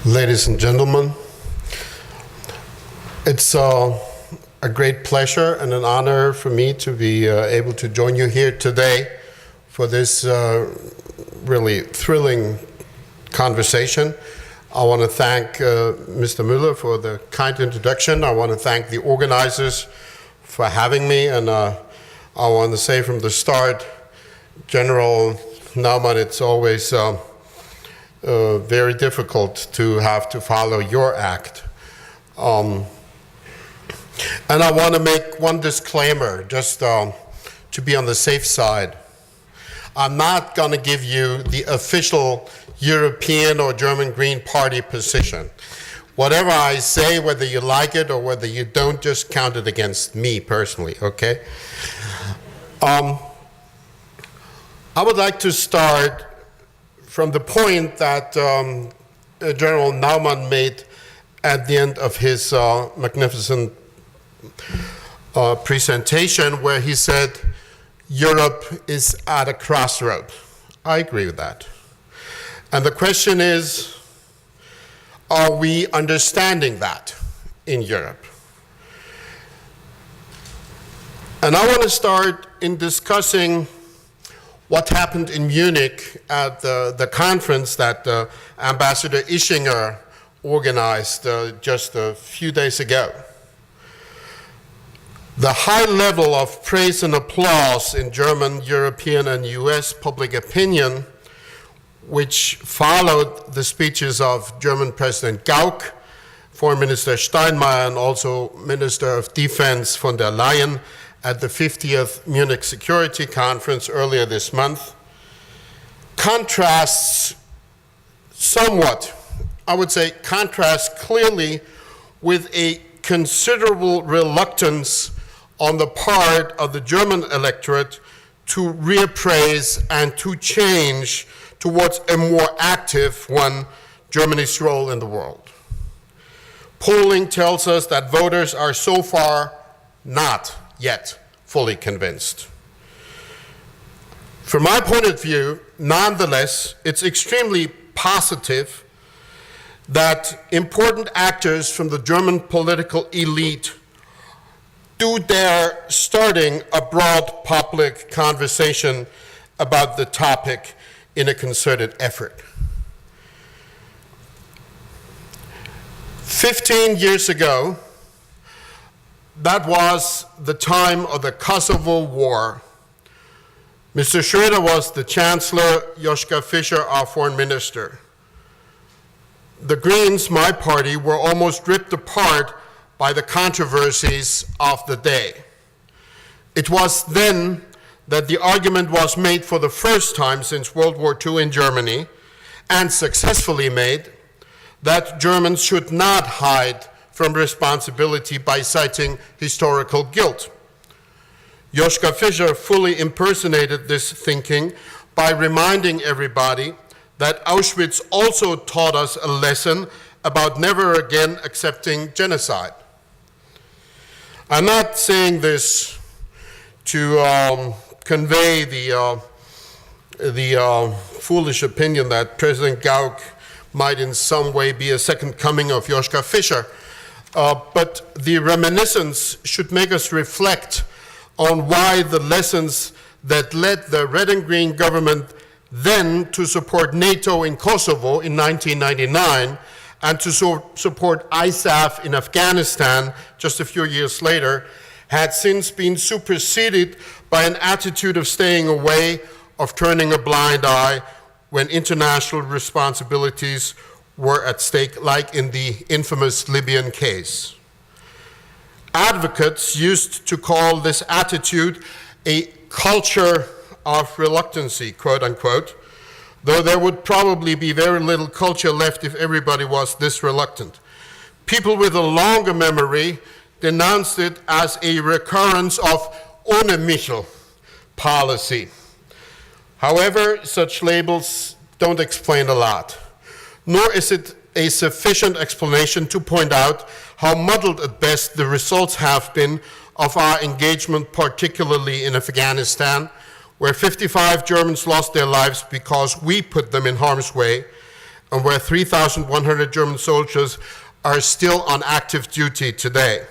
Ladies and gentlemen, it's a great pleasure and an honor for me to be able to join you here today for this really thrilling conversation. I want to thank Mr. Müller for the kind introduction. I want to thank the organizers for having me, and I want to say from the start, General Naumann, it's always very difficult to have to follow your act. And I want to make one disclaimer, just to be on the safe side. I'm not going to give you the official European or German Green Party position. Whatever I say, whether you like it or whether you don't, just count it against me personally, okay? I would like to start from the point that General Naumann made at the end of his magnificent presentation, where he said, Europe is at a crossroad. I agree with that. And the question is, are we understanding that in Europe? And I want to start in discussing what happened in Munich at the conference that Ambassador Ischinger organized just a few days ago. The high level of praise and applause in German, European, and US public opinion, which followed the speeches of German President Gauck, Foreign Minister Steinmeier, and also Minister of Defense von der Leyen at the 50th Munich Security Conference earlier this month, contrasts somewhat, I would say contrasts clearly with a considerable reluctance on the part of the German electorate to reappraise and to change towards a more active one, Germany's role in the world. Polling tells us that voters are so far not yet fully convinced. From my point of view, nonetheless, it's extremely positive that important actors from the German political elite do dare starting a broad public conversation about the topic in a concerted effort. 15 years ago, that was the time of the Kosovo War. Mr. Schröder was the Chancellor, Joschka Fischer, our Foreign Minister. The Greens, my party, were almost ripped apart by the controversies of the day. It was then that the argument was made for the first time since World War II in Germany, and successfully made, that Germans should not hide from responsibility by citing historical guilt. Joschka Fischer fully impersonated this thinking by reminding everybody that Auschwitz also taught us a lesson about never again accepting genocide. I'm not saying this to convey the foolish opinion that President Gauck might in some way be a second coming of Joschka Fischer. But the reminiscence should make us reflect on why the lessons that led the red and green government then to support NATO in Kosovo in 1999 and to support ISAF in Afghanistan just a few years later had since been superseded by an attitude of staying away, of turning a blind eye when international responsibilities were at stake, like in the infamous Libyan case. Advocates used to call this attitude a culture of reluctancy, quote unquote, though there would probably be very little culture left if everybody was this reluctant. People with a longer memory denounced it as a recurrence of ohne Michel policy. However, such labels don't explain a lot, nor is it a sufficient explanation to point out how muddled at best the results have been of our engagement, particularly in Afghanistan, where 55 Germans lost their lives because we put them in harm's way, and where 3,100 German soldiers are still on active duty today.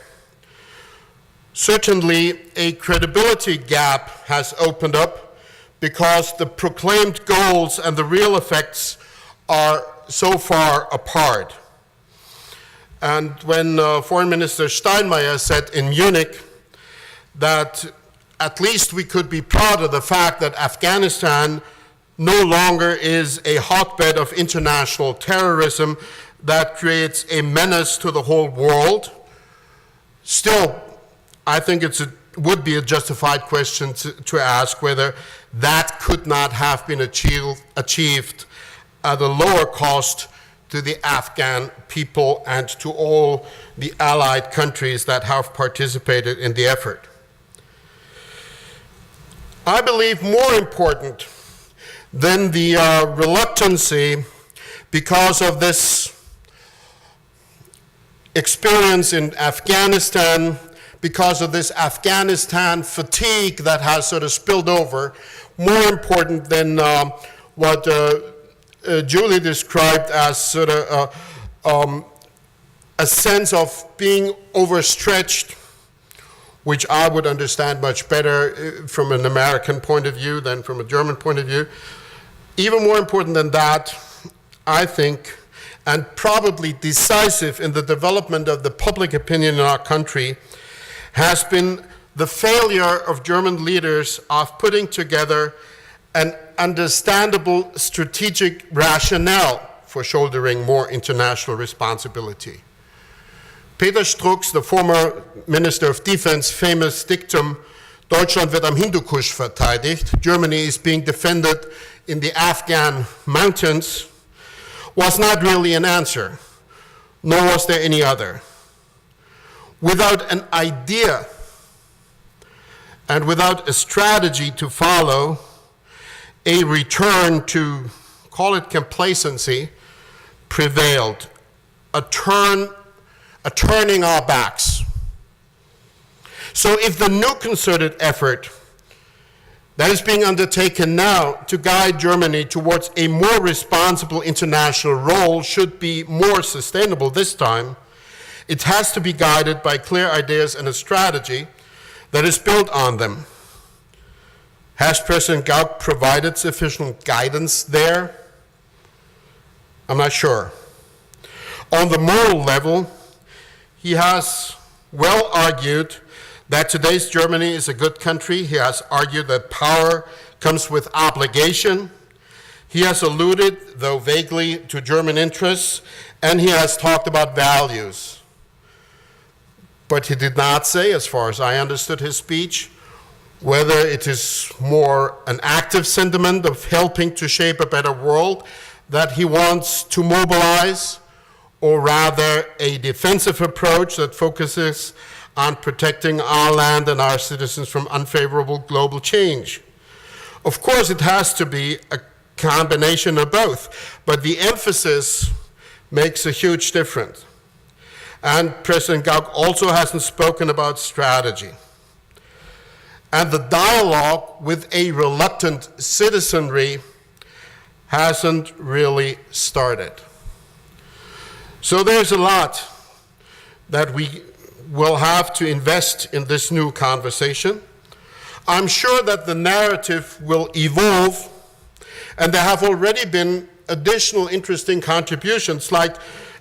Certainly, a credibility gap has opened up because the proclaimed goals and the real effects are so far apart. And when Foreign Minister Steinmeier said in Munich that at least we could be proud of the fact that Afghanistan no longer is a hotbed of international terrorism that creates a menace to the whole world, still, I think it would be a justified question to ask whether that could not have been achieved at a lower cost to the Afghan people and to all the allied countries that have participated in the effort. I believe more important than the reluctancy because of this experience in Afghanistan, because of this Afghanistan fatigue that has sort of spilled over, more important than what Julie described as sort of a sense of being overstretched, which I would understand much better from an American point of view than from a German point of view. Even more important than that, I think, and probably decisive in the development of the public opinion in our country, has been the failure of German leaders of putting together an understandable strategic rationale for shouldering more international responsibility. Peter Struck's, the former Minister of Defense, famous dictum, Deutschland wird am Hindukusch verteidigt, Germany is being defended in the Afghan mountains, was not really an answer, nor was there any other. Without an idea and without a strategy to follow, a return to, call it complacency, prevailed, a turning our backs. So if the new concerted effort that is being undertaken now to guide Germany towards a more responsible international role should be more sustainable this time, it has to be guided by clear ideas and a strategy that is built on them. Has President Gauck provided sufficient guidance there? I'm not sure. On the moral level, he has well argued that today's Germany is a good country. He has argued that power comes with obligation. He has alluded, though vaguely, to German interests, and he has talked about values. But he did not say, as far as I understood his speech, whether it is more an active sentiment of helping to shape a better world that he wants to mobilize, or rather a defensive approach that focuses on protecting our land and our citizens from unfavorable global change. Of course, it has to be a combination of both, but the emphasis makes a huge difference. And President Gauck also hasn't spoken about strategy. And the dialogue with a reluctant citizenry hasn't really started. So there's a lot that we will have to invest in this new conversation. I'm sure that the narrative will evolve, and there have already been additional interesting contributions, like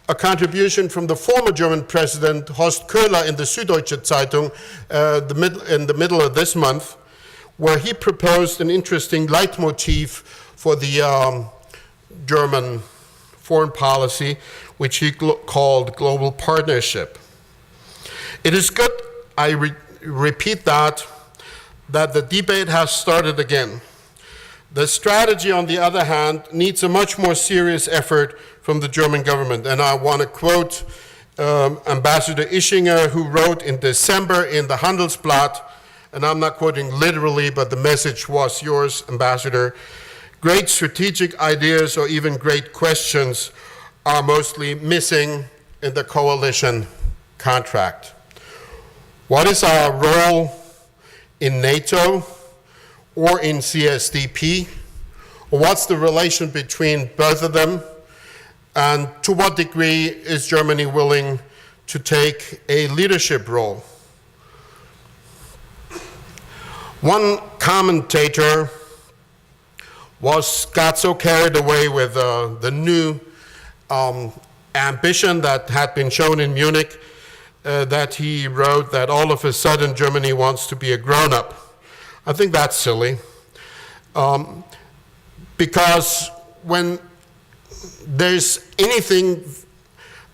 a contribution from the former German president, Horst Köhler, in the Süddeutsche Zeitung in the middle of this month, where he proposed an interesting leitmotif for the German foreign policy, which he called global partnership. It is good, I repeat that the debate has started again. The strategy, on the other hand, needs a much more serious effort from the German government. And I want to quote Ambassador Ischinger, who wrote in December in the Handelsblatt, and I'm not quoting literally, but the message was yours, Ambassador, great strategic ideas or even great questions are mostly missing in the coalition contract. What is our role in NATO or in CSDP? Or what's the relation between both of them? And to what degree is Germany willing to take a leadership role? One commentator got so carried away with the new ambition that had been shown in Munich that he wrote that all of a sudden Germany wants to be a grown-up. I think that's silly, because when there's anything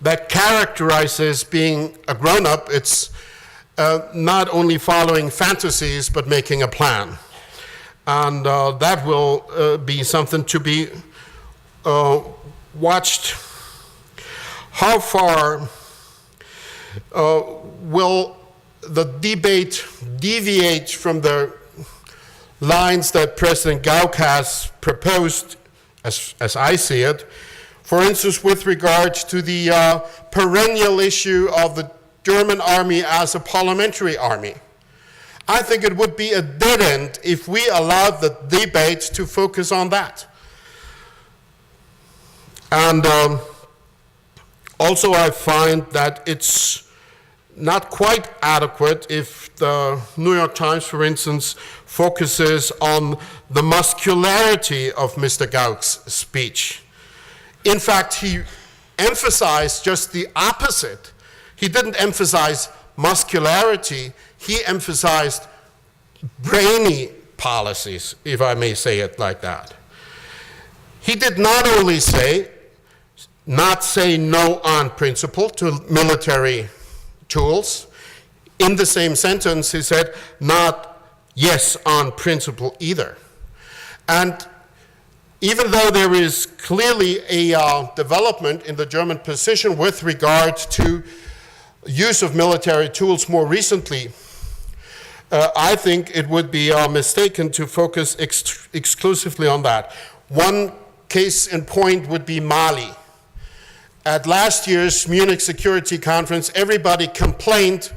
that characterizes being a grown-up, it's not only following fantasies, but making a plan. And that will be something to be watched. How far will the debate deviate from the lines that President Gauck has proposed, as I see it, for instance, with regard to the perennial issue of the German army as a parliamentary army? I think it would be a dead end if we allowed the debate to focus on that. And also I find that it's not quite adequate if the New York Times, for instance, focuses on the muscularity of Mr. Gauck's speech. In fact, he emphasized just the opposite. He didn't emphasize muscularity, he emphasized brainy policies, if I may say it like that. He did not only not say no on principle to military tools. In the same sentence, he said not yes on principle either. And even though there is clearly a development in the German position with regard to use of military tools more recently, I think it would be mistaken to focus exclusively on that. One case in point would be Mali. At last year's Munich Security Conference, everybody complained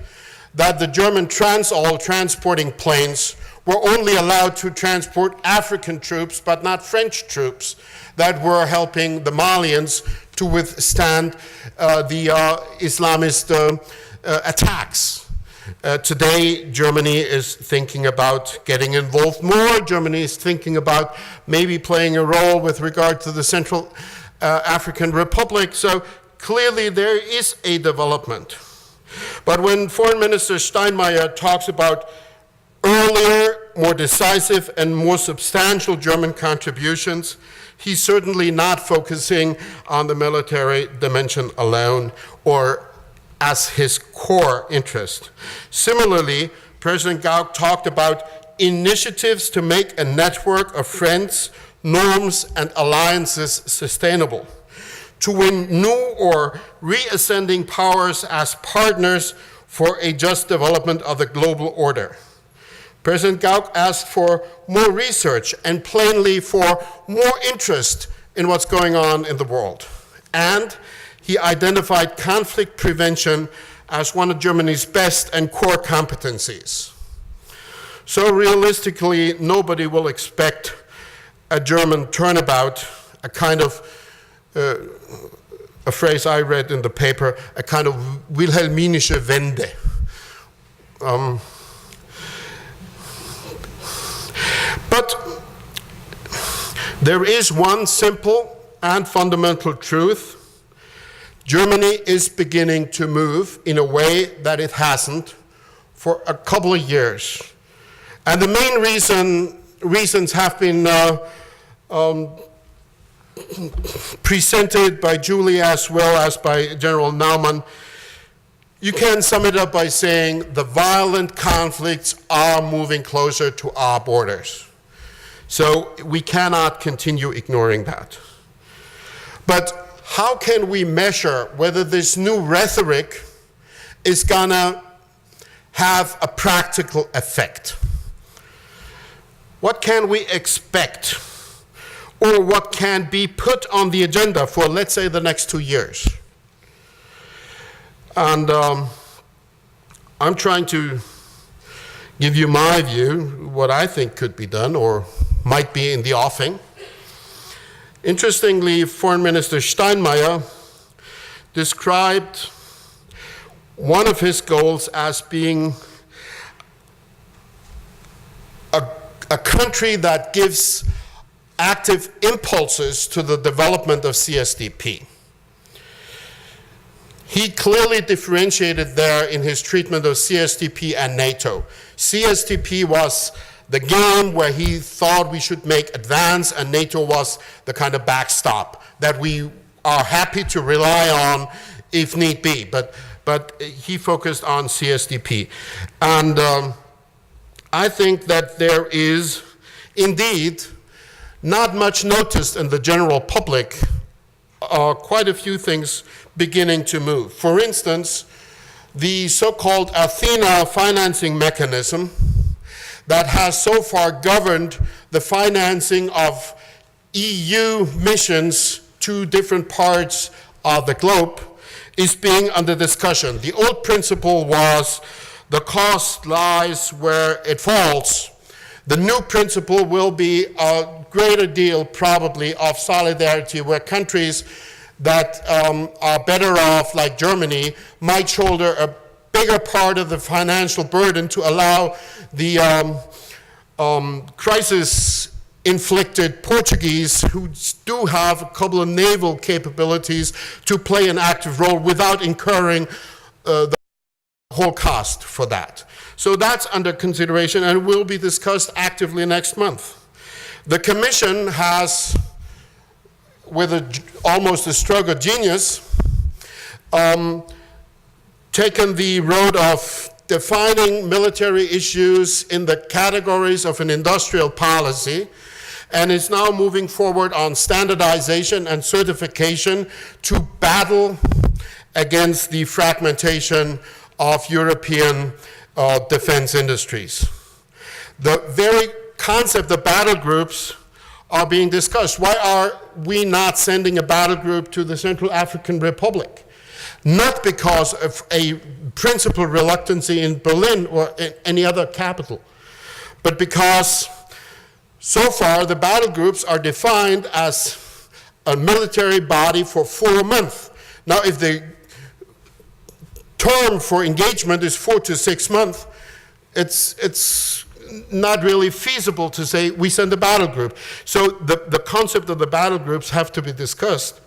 that the German Transall transporting planes were only allowed to transport African troops, but not French troops that were helping the Malians to withstand the Islamist attacks. Today, Germany is thinking about getting involved more. Germany is thinking about maybe playing a role with regard to the Central African Republic. So clearly there is a development. But when Foreign Minister Steinmeier talks about earlier, more decisive, and more substantial German contributions, he's certainly not focusing on the military dimension alone or as his core interest. Similarly, President Gauck talked about initiatives to make a network of friends, norms, and alliances sustainable, to win new or reascending powers as partners for a just development of the global order. President Gauck asked for more research and plainly for more interest in what's going on in the world. And he identified conflict prevention as one of Germany's best and core competencies. So realistically, nobody will expect a German turnabout, a kind of, a phrase I read in the paper, a kind of Wilhelminische Wende. But there is one simple and fundamental truth. Germany is beginning to move in a way that it hasn't for a couple of years. And the main reasons have been presented by Julie as well as by General Naumann. You can sum it up by saying the violent conflicts are moving closer to our borders. So we cannot continue ignoring that. But how can we measure whether this new rhetoric is gonna have a practical effect? What can we expect? Or what can be put on the agenda for, let's say, the next 2 years? And I'm trying to give you my view, what I think could be done or might be in the offing. Interestingly, Foreign Minister Steinmeier described one of his goals as being a country that gives active impulses to the development of CSDP. He clearly differentiated there in his treatment of CSDP and NATO. CSDP was the game where he thought we should make advance, and NATO was the kind of backstop that we are happy to rely on if need be. But he focused on CSDP. And I think that there is indeed not much noticed in the general public, quite a few things beginning to move. For instance, the so-called Athena financing mechanism that has so far governed the financing of EU missions to different parts of the globe is being under discussion. The old principle was the cost lies where it falls. The new principle will be a greater deal, probably, of solidarity, where countries that are better off, like Germany, might shoulder a bigger part of the financial burden to allow the crisis-inflicted Portuguese, who do have a couple of naval capabilities, to play an active role without incurring the whole cost for that. So that's under consideration and will be discussed actively next month. The Commission has, with almost a stroke of genius, taken the road of defining military issues in the categories of an industrial policy, and is now moving forward on standardization and certification to battle against the fragmentation of European defense industries. The very concept of battle groups are being discussed. Why are we not sending a battle group to the Central African Republic? Not because of a principal reluctancy in Berlin or in any other capital, but because so far the battle groups are defined as a military body for 4 months. Now, if the term for engagement is 4 to 6 months, it's not really feasible to say we send a battle group. So the concept of the battle groups have to be discussed.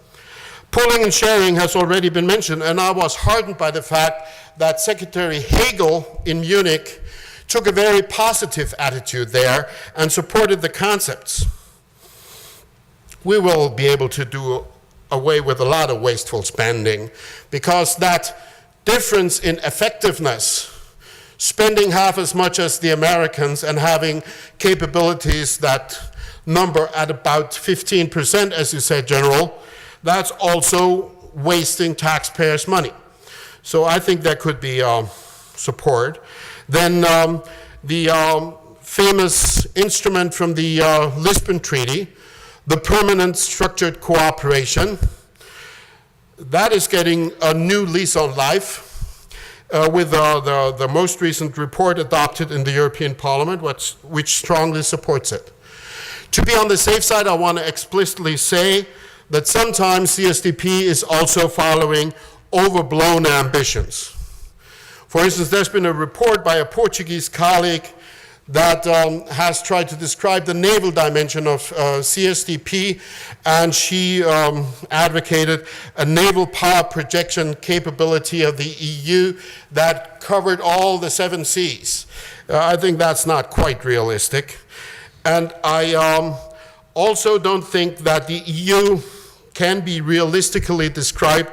Pooling and sharing has already been mentioned, and I was heartened by the fact that Secretary Hagel in Munich took a very positive attitude there and supported the concepts. We will be able to do away with a lot of wasteful spending, because that difference in effectiveness, spending half as much as the Americans and having capabilities that number at about 15%, as you said, General, that's also wasting taxpayers' money. So I think that could be support. Then the famous instrument from the Lisbon Treaty, the permanent structured cooperation, that is getting a new lease on life with the most recent report adopted in the European Parliament, which strongly supports it. To be on the safe side, I want to explicitly say that sometimes CSDP is also following overblown ambitions. For instance, there's been a report by a Portuguese colleague that has tried to describe the naval dimension of CSDP, and she advocated a naval power projection capability of the EU that covered all the 7 seas. I think that's not quite realistic. And I also don't think that the EU can be realistically described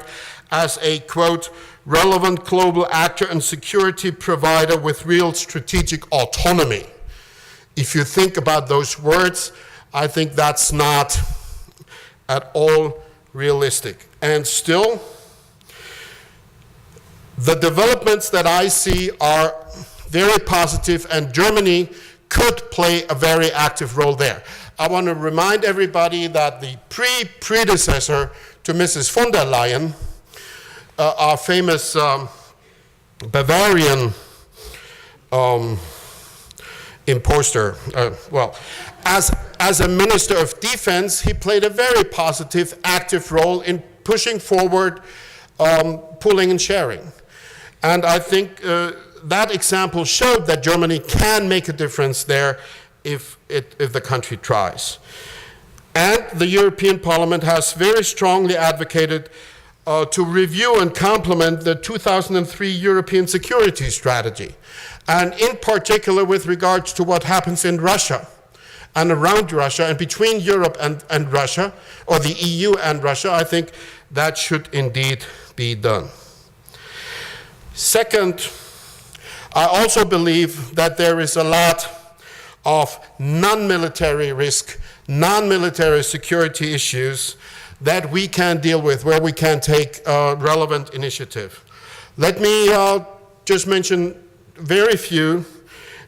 as a, quote, relevant global actor and security provider with real strategic autonomy. If you think about those words, I think that's not at all realistic. And still, the developments that I see are very positive, and Germany could play a very active role there. I want to remind everybody that the predecessor to Mrs. von der Leyen, our famous Bavarian imposter, as a Minister of Defense, he played a very positive, active role in pushing forward pooling and sharing. And I think that example showed that Germany can make a difference there if the country tries. And the European Parliament has very strongly advocated to review and complement the 2003 European Security Strategy, and in particular with regards to what happens in Russia and around Russia and between Europe and Russia, or the EU and Russia. I think that should indeed be done. Second, I also believe that there is a lot of non-military risk, non-military security issues that we can deal with, where we can take relevant initiative. Let me just mention very few,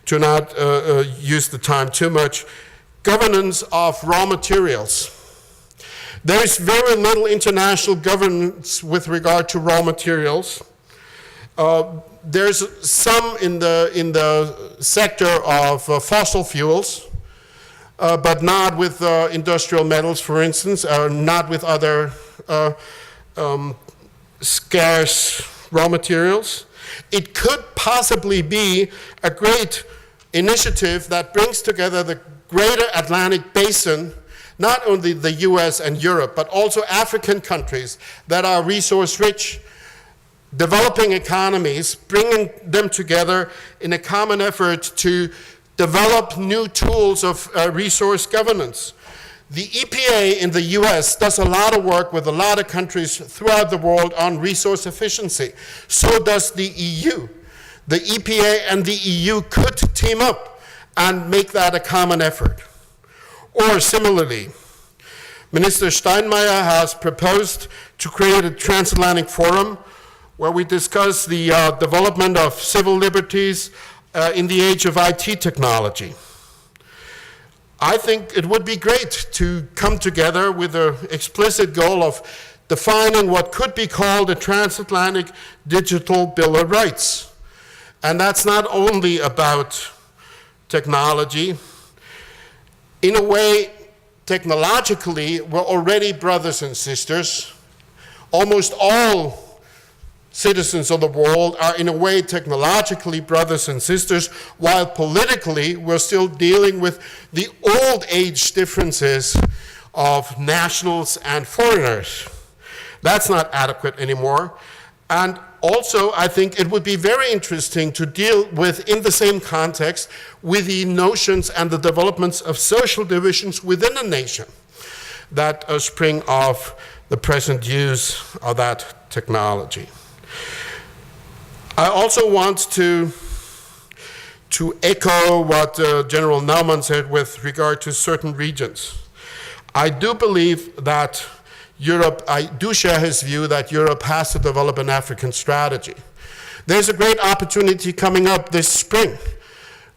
to not use the time too much. Governance of raw materials. There is very little international governance with regard to raw materials. There's some in the sector of fossil fuels, but not with industrial metals, for instance, or not with other scarce raw materials. It could possibly be a great initiative that brings together the greater Atlantic basin, not only the US and Europe, but also African countries that are resource rich, developing economies, bringing them together in a common effort to develop new tools of resource governance. The EPA in the US does a lot of work with a lot of countries throughout the world on resource efficiency. So does the EU. The EPA and the EU could team up and make that a common effort. Or similarly, Minister Steinmeier has proposed to create a transatlantic forum where we discuss the development of civil liberties in the age of IT technology. I think it would be great to come together with an explicit goal of defining what could be called a transatlantic digital bill of rights. And that's not only about technology. In a way, technologically, we're already brothers and sisters. Almost all citizens of the world are in a way technologically brothers and sisters, while politically we're still dealing with the old age differences of nationals and foreigners. That's not adequate anymore. And also, I think it would be very interesting to deal with, in the same context, with the notions and the developments of social divisions within a nation that spring off the present use of that technology. I also want to echo what General Naumann said with regard to certain regions. I do believe that Europe, I do share his view that Europe has to develop an African strategy. There's a great opportunity coming up this spring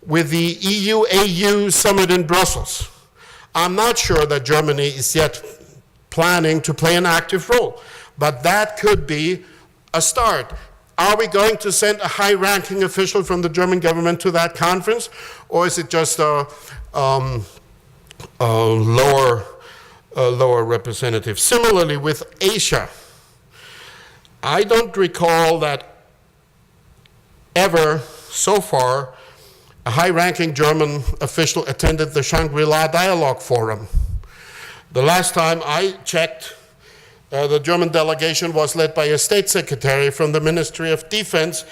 with the EU-AU summit in Brussels. I'm not sure that Germany is yet planning to play an active role, but that could be a start. Are we going to send a high-ranking official from the German government to that conference, or is it just a lower representative? Similarly with Asia, I don't recall that ever so far a high-ranking German official attended the Shangri-La Dialogue Forum. The last time I checked, the German delegation was led by a state secretary from the Ministry of Defense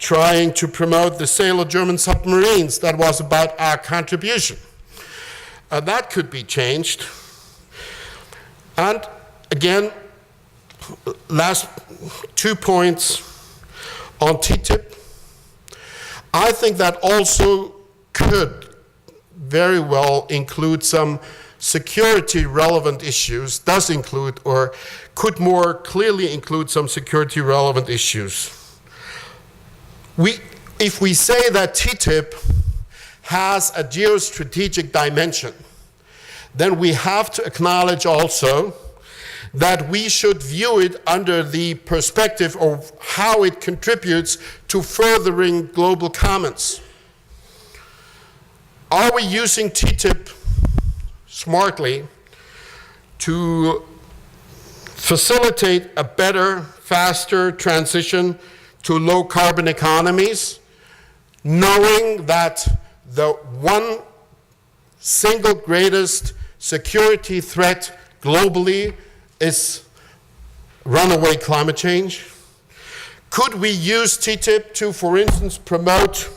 trying to promote the sale of German submarines. That was about our contribution. That could be changed. And again, last 2 points on TTIP. I think that also could very well include some security relevant issues, does include or could more clearly include some security relevant issues. If we say that TTIP has a geostrategic dimension, then we have to acknowledge also that we should view it under the perspective of how it contributes to furthering global commons. Are we using TTIP smartly to facilitate a better, faster transition to low-carbon economies, knowing that the one single greatest security threat globally is runaway climate change? Could we use TTIP to, for instance, promote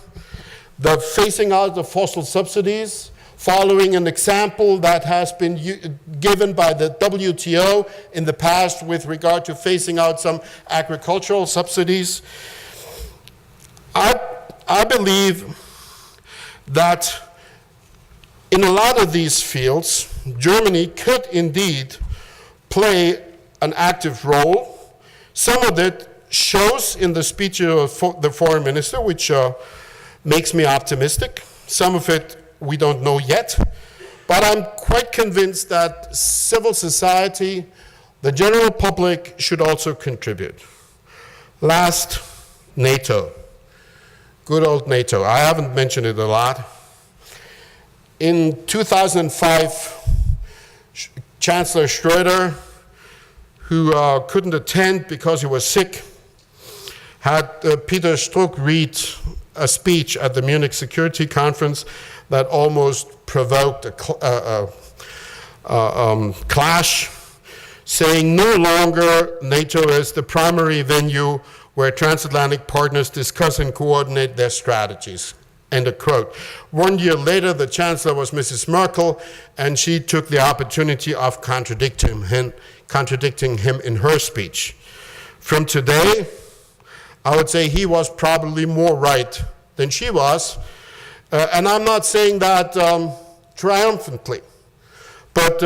the phasing out of fossil subsidies, following an example that has been given by the WTO in the past with regard to phasing out some agricultural subsidies? I believe that in a lot of these fields, Germany could indeed play an active role. Some of it shows in the speech of the foreign minister, which makes me optimistic. Some of it we don't know yet, but I'm quite convinced that civil society, the general public, should also contribute. Last, NATO. Good old NATO. I haven't mentioned it a lot. In 2005, Chancellor Schröder, who couldn't attend because he was sick, had Peter Struck read a speech at the Munich Security Conference that almost provoked a clash, saying no longer NATO is the primary venue where transatlantic partners discuss and coordinate their strategies. End of quote. 1 year later, the chancellor was Mrs. Merkel, and she took the opportunity of contradicting him in her speech. From today, I would say he was probably more right than she was. And I'm not saying that triumphantly, but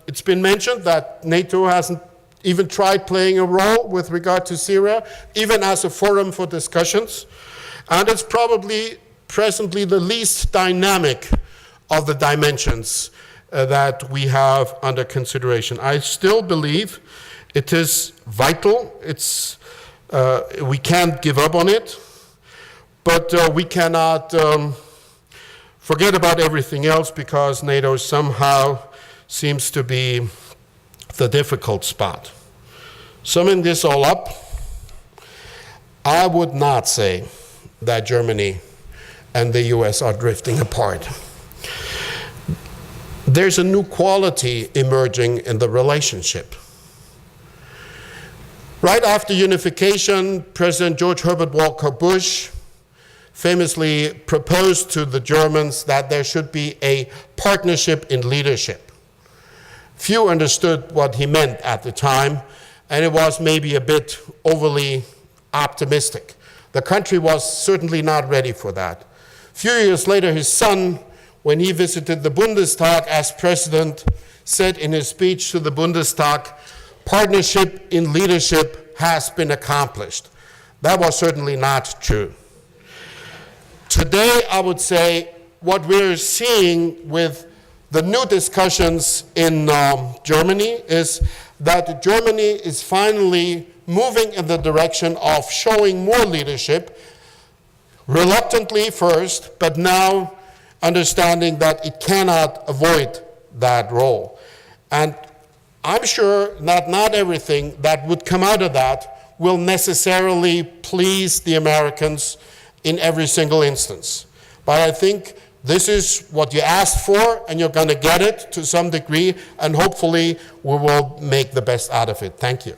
it's been mentioned that NATO hasn't even tried playing a role with regard to Syria, even as a forum for discussions. And it's probably presently the least dynamic of the dimensions that we have under consideration. I still believe it is vital. We can't give up on it, but we cannot forget about everything else because NATO somehow seems to be the difficult spot. Summing this all up, I would not say that Germany and the US are drifting apart. There's a new quality emerging in the relationship. Right after unification, President George Herbert Walker Bush famously proposed to the Germans that there should be a partnership in leadership. Few understood what he meant at the time, and it was maybe a bit overly optimistic. The country was certainly not ready for that. A few years later, his son, when he visited the Bundestag as president, said in his speech to the Bundestag, "Partnership in leadership has been accomplished." That was certainly not true. Today, I would say what we're seeing with the new discussions in Germany is that Germany is finally moving in the direction of showing more leadership, reluctantly first, but now understanding that it cannot avoid that role. And I'm sure that not everything that would come out of that will necessarily please the Americans in every single instance. But I think this is what you asked for, and you're going to get it to some degree, and hopefully we will make the best out of it. Thank you.